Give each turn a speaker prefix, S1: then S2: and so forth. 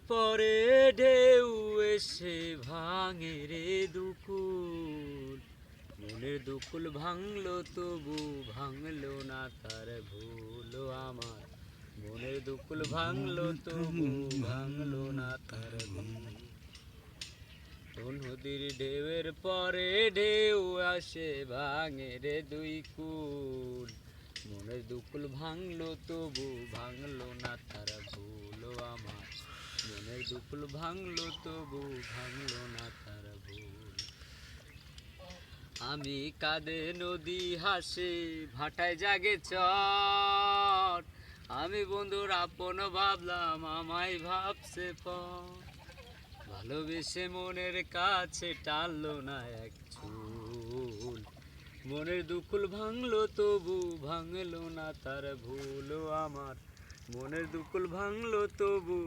S1: পরে ঢেউ এসে ভাঙে রে দুকুল, মনের দুকুল ভাঙলো তবু ভাঙলো না তার ভুল আমার, মনের দুকুল ভাঙলো তবু ভাঙলো না তার ভুল। নদীর ঢেউয়ের পরে ঢেউ আসে ভাঙে রে দুই কুল, মনের দুকুল ভাঙলো তবু ভাঙলো না তার ভুল আমার, মনের দুকুল ভাঙলো তবু ভাঙলো না তার ভুল। আমি কাঁদে নদী হাসে ভাটায় জাগে চট, আমি বন্ধুর আপন ভাবলাম আমায় ভাবছে পর, ভালোবেসে মনের কাছে টানলো না এক চুল, মনের দুকুল ভাঙলো তবু ভাঙলো না তার ভুল আমার, মনের দুকুল ভাঙলো তবু